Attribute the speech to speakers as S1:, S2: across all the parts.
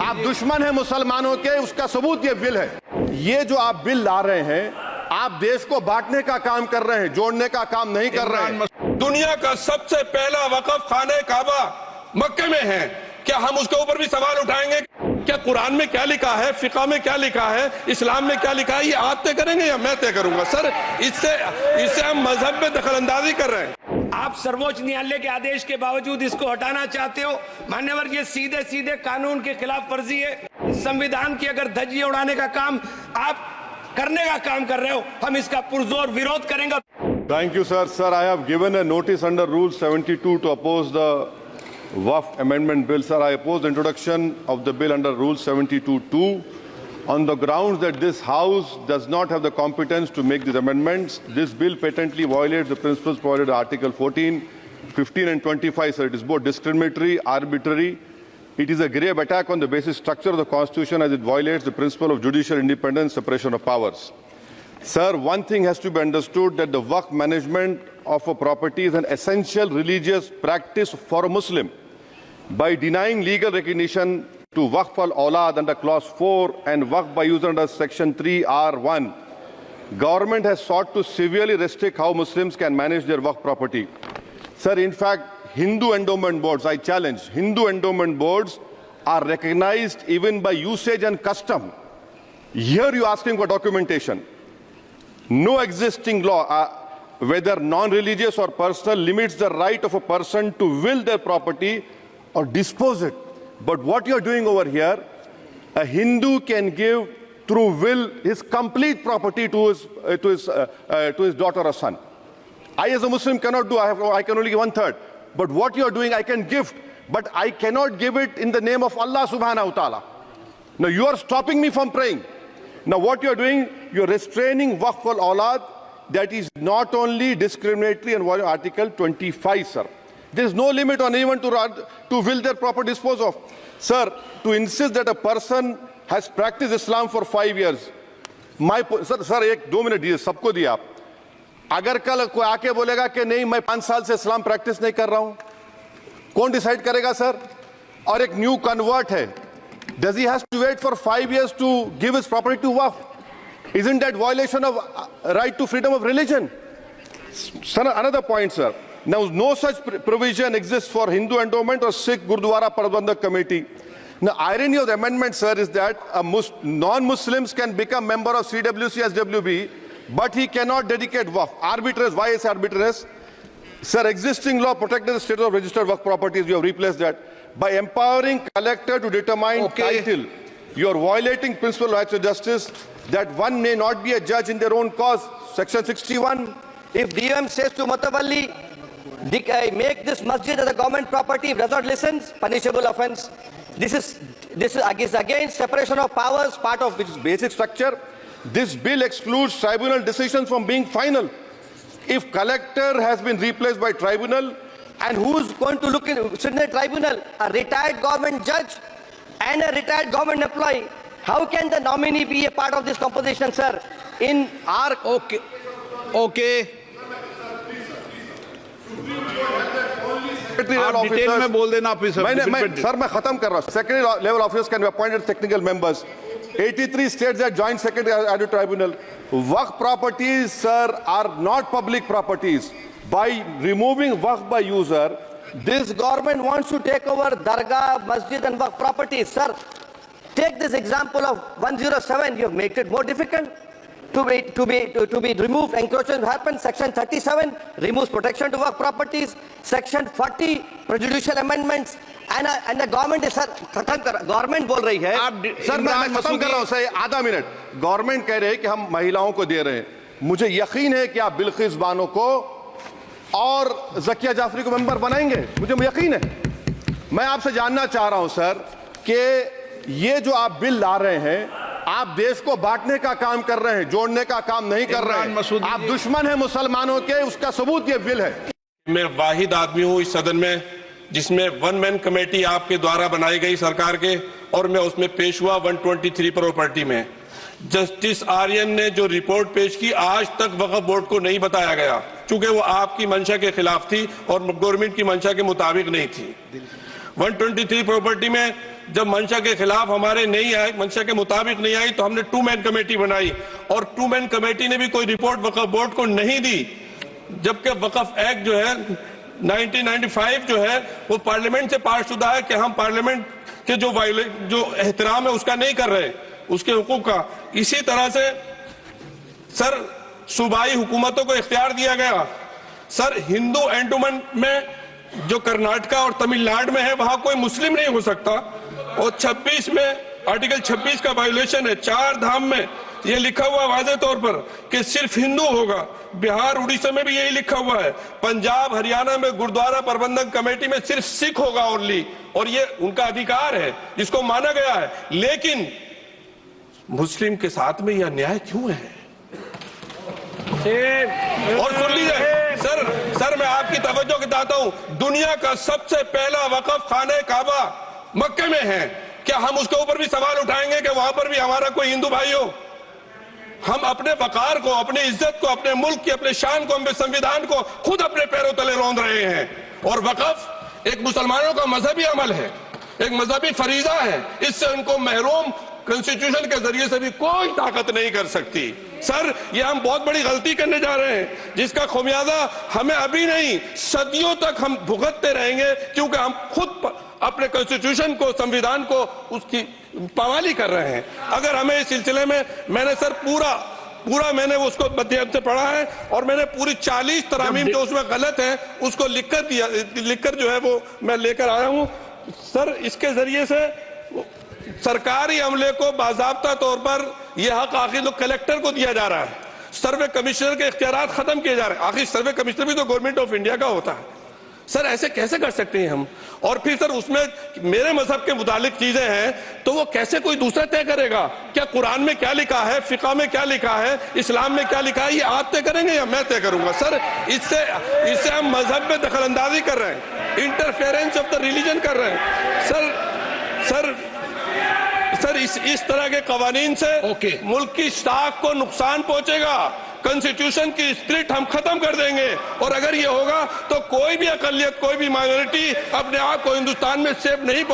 S1: आप दुश्मन हैं मुसलमानों के, उसका सबूत ये बिल है। ये जो आप बिल ला रहे हैं, आप देश को बांटने का काम कर रहे हैं, जोड़ने का काम नहीं कर रहे हैं।
S2: दुनिया का सबसे पहला वक़फ़ खाने काबा मक्के में है, क्या हम उसके ऊपर भी सवाल उठाएंगे? क्या कुरान में क्या लिखा है, फिक़ह में क्या लिखा है, इस्लाम में क्या लिखा है, ये आप तय करेंगे या मैं तय करूंगा? सर, इससे हम मजहब में दखलंदाजी कर रहे हैं।
S3: आप सर्वोच्च न्यायालय के आदेश के बावजूद इसको हटाना चाहते हो। मान्यवर, ये सीधे सीधे कानून के खिलाफ वर्जी है। संविधान की अगर धज्जियां उड़ाने का काम आप करने का काम कर रहे हो, हम इसका पुरजोर विरोध करेंगे।
S1: Thank you, sir. Sir, I have given a notice under Rule 72 to oppose the Waqf Amendment Bill. Sir, I oppose the introduction of the bill under Rule 72(2) on the grounds that this House does not have the competence to make these amendments. This bill patently violates the principles provided in Article 14, 15 and 25. Sir, it is both discriminatory, arbitrary. It is a grave attack on the basic structure of the Constitution as it violates the principle of judicial independence, separation of powers. Sir, one thing has to be understood, that the Waqf management of a property is an essential religious practice for a Muslim. By denying legal recognition to Waqf al-Awlad under Clause 4 and Waqf by user under Section 3(r)(1), government has sought to severely restrict how Muslims can manage their Waqf property. Sir, in fact, Hindu endowment boards, I challenge, Hindu endowment boards are recognized even by usage and custom. Here you are asking for documentation. No existing law, whether non-religious or personal, limits the right of a person to will their property or dispose it. But what you are doing over here, a Hindu can give through will his complete property to his daughter or son. I as a Muslim cannot do, I can only give 1/3. But what you are doing, I can gift, but I cannot give it in the name of Allah subhanahu wa ta'ala. Now you are stopping me from praying. Now what you are doing, you are restraining Waqf al-Awlad. That is not only discriminatory and violating Article 25, sir. There is no limit on anyone to will their property dispose of. Sir, to insist that a person has practiced Islam for 5 years. Sir, एक 2 minute दिए, सबको दिया आप. अगर कल कोई आके बोलेगा कि नहीं मैं 5 साल से इस्लाम प्रैक्टिस नहीं कर रहा हूं, कौन डिसाइड करेगा सर? और एक न्यू कन्वर्ट है, does he has to wait for 5 years to give his property to Waqf? Isn't that violation of right to freedom of religion? Sir, another point, sir. Now, no such provision exists for Hindu endowment or Sikh Gurdwara Prabandhak Committee. Now, irony of the amendment, sir, is that non-Muslims can become member of CWC, SWB, but he cannot dedicate Waqf. Arbitrary. Why is arbitrary? Sir, existing law protected the status of registered Waqf properties. You have replaced that. By empowering collector to determine title, you are violating principle of rights of justice, that one may not be a judge in their own cause. Section 61.
S4: If DM says to Mutawalli, make this masjid as a government property, if does not listen, punishable offence. This is against separation of powers, part of which is basic structure. This bill excludes tribunal decisions from being final. If collector has been replaced by tribunal, and who's going to sit in the tribunal? A retired government judge and a retired government employee. How can the nominee be a part of this composition, sir? In our...
S5: Okay. आप detail में बोल देना officer.
S1: Sir मैं खत्म कर रहा हूं। Secretary level officers can be appointed technical members. 83 states that joint secretary added tribunal. Waqf properties, sir, are not public properties. By removing Waqf by user,
S4: this government wants to take over Dargah, Masjid and Waqf properties. Sir, take this example of 107. You have made it more difficult to be removed. Encroachment happens. Section 37 removes protection to Waqf properties. Section 40 prejudicial amendments. And the government is, sir, government बोल रही है.
S1: Sir मैं खत्म कर रहा हूं sir, आधा minute. Government कह रहे हैं कि हम महिलाओं को दे रहे हैं. मुझे यकीन है कि आप बिल्किस बानो को और ज़किया जाफरी को मेंबर बनाएंगे, मुझे यकीन है. मैं आपसे जानना चाह रहा हूं सर कि ये जो आप बिल ला रहे हैं, आप देश को बांटने का काम कर रहे हैं, जोड़ने का काम नहीं कर रहे हैं. आप दुश्मन हैं मुसलमानों के, उसका सबूत ये बिल है.
S2: मैं वाहिद आदमी हूं इस सदन में जिसमें 1 मैन कमेटी आपके द्वारा बनाई गई सरकार के, और मैं उसमें पेश हुआ 123 प्रॉपर्टी में. जस्टिस आर्यन ने जो रिपोर्ट पेश की, आज तक वक्फ बोर्ड को नहीं बताया गया, चूंकि वो आपकी मंशा के खिलाफ थी और गवर्नमेंट की मंशा के मुताबिक नहीं थी. 123 प्रॉपर्टी में जब मंशा के खिलाफ हमारे नहीं आए, मंशा के मुताबिक नहीं आई, तो हमने 2 मैन कमेटी बनाई और 2 मैन कमेटी ने भी कोई रिपोर्ट वक्फ बोर्ड को नहीं दी, जबकि वक्फ एक्ट जो है 1995 जो है वो पार्लियामेंट से पास शुदा है कि हम पार्लियामेंट के जो एहतराम है उसका नहीं कर रहे, उसके हुकूक का। इसी तरह से सर सूबाई हुकूमतों को इख्तियार दिया गया। सर हिंदू एंडोमेंट में जो कर्नाटका और तमिलनाडु में है वहां कोई मुस्लिम नहीं हो सकता, और 26 में आर्टिकल 26 का वायोलेशन है। 4 धाम में ये लिखा हुआ वाज़े तौर पर कि सिर्फ हिंदू होगा। बिहार उड़ीसा में भी यही लिखा हुआ है। पंजाब हरियाणा में गुरुद्वारा प्रबंधक कमेटी में सिर्फ सिख होगा ओनली, और ये उनका अधिकार है जिसको माना गया है। लेकिन मुस्लिम के साथ में यह अन्याय क्यों है? और सुन लीजिए सर मैं आपकी तवज्जो दिलाता हूं, दुनिया का सबसे पहला वक्फ खाने काबा मक्के में है। क्या हम उसके ऊपर भी सवाल उठाएंगे कि वहां पर भी हमारा कोई हिंदू भाई हो? हम अपने वकार को, अपनी इज्जत को, अपने मुल्क की, अपने शान को, अपने संविधान को खुद अपने पैरों तले रौंद रहे हैं। और वक्फ एक मुसलमानों का मजहबी अमल है, एक मजहबी फरीजा है। इससे उनको महरूम कॉन्स्टिट्यूशन के जरिए से भी कोई ताकत नहीं कर सकती। सर ये हम बहुत बड़ी गलती करने जा रहे हैं, जिसका खुमियाजा हमें अभी नहीं सदियों तक हम भुगतते रहेंगे, क्योंकि हम खुद अपने कॉन्स्टिट्यूशन को, संविधान को, उसकी पामाली कर रहे हैं। अगर हमें इस सिलसिले में, मैंने सर पूरा मैंने उसको मध्यम से पढ़ा है और मैंने पूरी 40 तरामीम जो उसमें गलत है उसको लिखकर जो है वो मैं लेकर आया हूं। सर इसके जरिए से सरकारी अमले को बाज़ाब्ता तौर पर यह हक आखिर तो कलेक्टर को दिया जा रहा है, सर्वे कमिश्नर के इख्तियारात खत्म किए जा रहे हैं। आखिर सर्वे कमिश्नर भी तो गवर्नमेंट ऑफ इंडिया का होता है। सर ऐसे कैसे कर सकते हैं हम? और फिर सर उसमें मेरे मजहब के मुतालिक चीजें हैं तो वो कैसे कोई दूसरा तय करेगा? क्या कुरान में क्या लिखा है, फिका में क्या लिखा है, इस्लाम में क्या लिखा है, ये आप तय करेंगे या मैं तय करूंगा? सर इससे हम मजहब में दखल अंदाजी कर रहे हैं, इंटरफेरेंस ऑफ द रिलीजन कर रहे हैं। सर इस तरह के कवानीन से मुल्क की साख को नुकसान पहुंचेगा। कॉन्स्टिट्यूशन की स्पिरिट हम खत्म कर देंगे, और अगर ये होगा तो कोई भी अकलियत, कोई भी माइनॉरिटी अपने आप को हिंदुस्तान में सेफ नहीं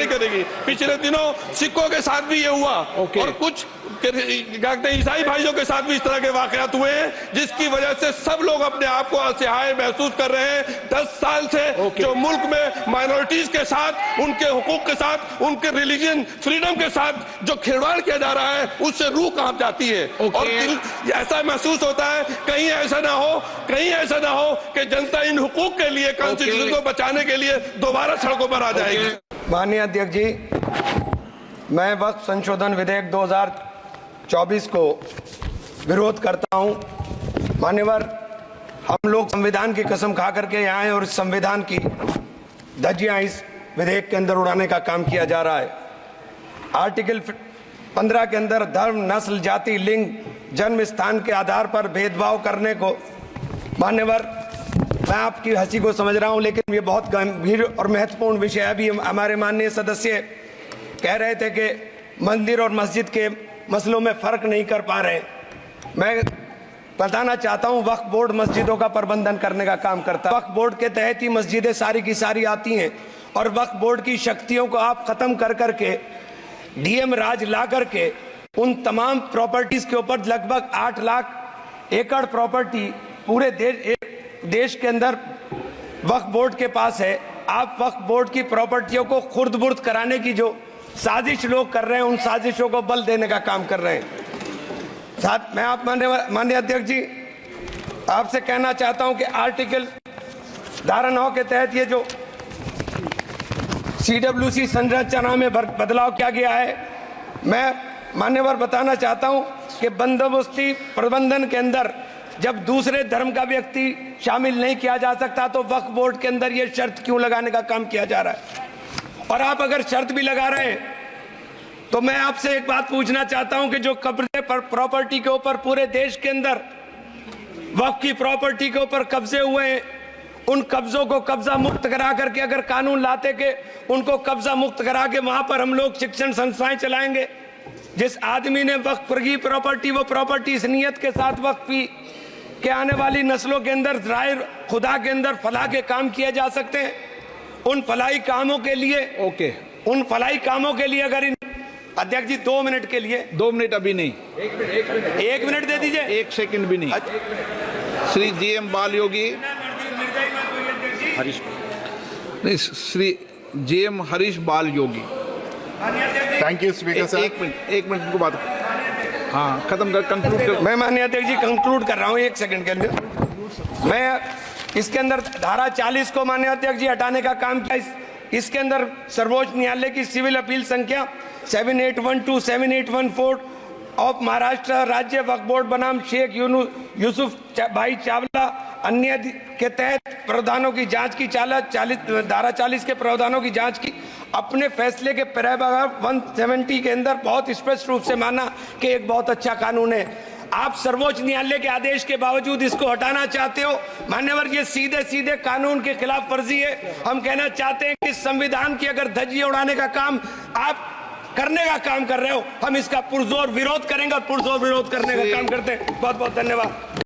S2: करेगी। पिछले दिनों सिखों के साथ भी ये हुआ, और कुछ ईसाई भाइयों के साथ भी इस तरह के वाकयात हुए हैं, जिसकी वजह से सब लोग अपने आप को असहाय महसूस कर रहे हैं। 10 साल से जो मुल्क में माइनॉरिटीज के साथ, उनके हुकूक के साथ, उनके रिलीजन फ्रीडम के साथ जो खिलवाड़ किया जा रहा है, उससे रूह कांप जाती है। और ऐसा महसूस होता है कहीं ऐसा ना हो कि जनता इन हुकूक के लिए, कॉन्स्टिट्यूशन को बचाने के लिए दोबारा सड़कों पर आ जाएगी।
S3: माननीय अध्यक्ष जी, मैं वक्फ संशोधन विधेयक 2024 को विरोध करता हूं। मान्यवर, हम लोग संविधान की कसम खा करके यहाँ आए और इस संविधान की धज्जियां इस विधेयक के अंदर उड़ाने का काम किया जा रहा है। आर्टिकल 15 के अंदर धर्म, नस्ल, जाति, लिंग, जन्म स्थान के आधार पर भेदभाव करने को, मान्यवर मैं आपकी हंसी को समझ रहा हूं, लेकिन ये बहुत गंभीर और महत्वपूर्ण विषय है। अभी हमारे माननीय सदस्य कह रहे थे कि मंदिर और मस्जिद के मसलों में फर्क नहीं कर पा रहे। मैं बताना चाहता हूं, वक्फ बोर्ड मस्जिदों का प्रबंधन करने का काम करता है। वक्फ बोर्ड के तहत ही मस्जिदें सारी की सारी आती हैं, और वक्फ बोर्ड की शक्तियों को आप खत्म कर करके डीएम राज ला करके उन तमाम प्रॉपर्टीज के ऊपर लगभग 8 लाख एकड़ प्रॉपर्टी पूरे देश के अंदर वक्फ बोर्ड के पास है। आप वक्फ बोर्ड की प्रॉपर्टियों को खुर्द-बुर्द कराने की जो साजिश लोग कर रहे हैं, उन साजिशों को बल देने का काम कर रहे हैं। साथ मैं आप माननीय अध्यक्ष जी आपसे कहना चाहता हूं कि आर्टिकल धारा 9 के तहत ये जो CWC संरचना में बदलाव किया गया है, मैं मान्यवर बताना चाहता हूं कि बंदोबस्ती प्रबंधन के अंदर जब दूसरे धर्म का व्यक्ति शामिल नहीं किया जा सकता, तो वक्फ बोर्ड के अंदर ये शर्त क्यों लगाने का काम किया जा रहा है? और आप अगर शर्त भी लगा रहे हैं तो मैं आपसे एक बात पूछना चाहता हूं कि जो कब्जे पर प्रॉपर्टी के ऊपर पूरे देश के अंदर वक्फ की प्रॉपर्टी के ऊपर कब्जे हुए हैं, उन कब्जों को कब्जा मुक्त करा करके अगर कानून लाते के उनको कब्जा मुक्त करा के वहां पर हम लोग शिक्षण संस्थाएं चलाएंगे। जिस आदमी ने वक्फ की प्रॉपर्टी, वो प्रॉपर्टी इस नियत के साथ वक्फ की कि आने वाली नस्लों के अंदर राय खुदा के अंदर फलाह के काम किए जा सकते हैं। उन फलाई कामों के लिए
S5: ओके,
S3: अगर इन अध्यक्ष जी 2 मिनट के लिए
S5: 2 मिनट अभी नहीं,
S3: 1 मिनट दे दीजिए।
S5: 1 सेकंड भी नहीं। श्री जीएम बाल योगी, नहीं, श्री जीएम हरीश बाल योगी।
S1: Thank you, Speaker sir.
S5: 1 minute को बात, हाँ खत्म कर, कंक्लूड कर।
S3: मैं माननीय अध्यक्ष जी कंक्लूड कर रहा हूँ 1 सेकंड के लिए। मैं इसके अंदर धारा 40 को माननीय अध्यक्ष जी हटाने का काम किया। इसके अंदर सर्वोच्च न्यायालय की सिविल अपील संख्या 7812 7814 ऑफ महाराष्ट्र राज्य वक्फ बोर्ड बनाम शेख यूसुफ भाई चावला अन्य के तहत प्रावधानों की जांच की धारा 40 के प्रावधानों की जांच की। अपने फैसले के पैराग्राफ 170 के अंदर बहुत स्पष्ट रूप से माना कि एक बहुत अच्छा कानून है। आप सर्वोच्च न्यायालय के आदेश के बावजूद इसको हटाना चाहते हो। मान्यवर, ये सीधे सीधे कानून के खिलाफ वर्जी है। हम कहना चाहते हैं कि संविधान की अगर धज्जियां उड़ाने का काम आप करने का काम कर रहे हो, हम इसका पुरजोर विरोध करेंगे और पुरजोर विरोध करने का काम करते हैं। बहुत बहुत धन्यवाद।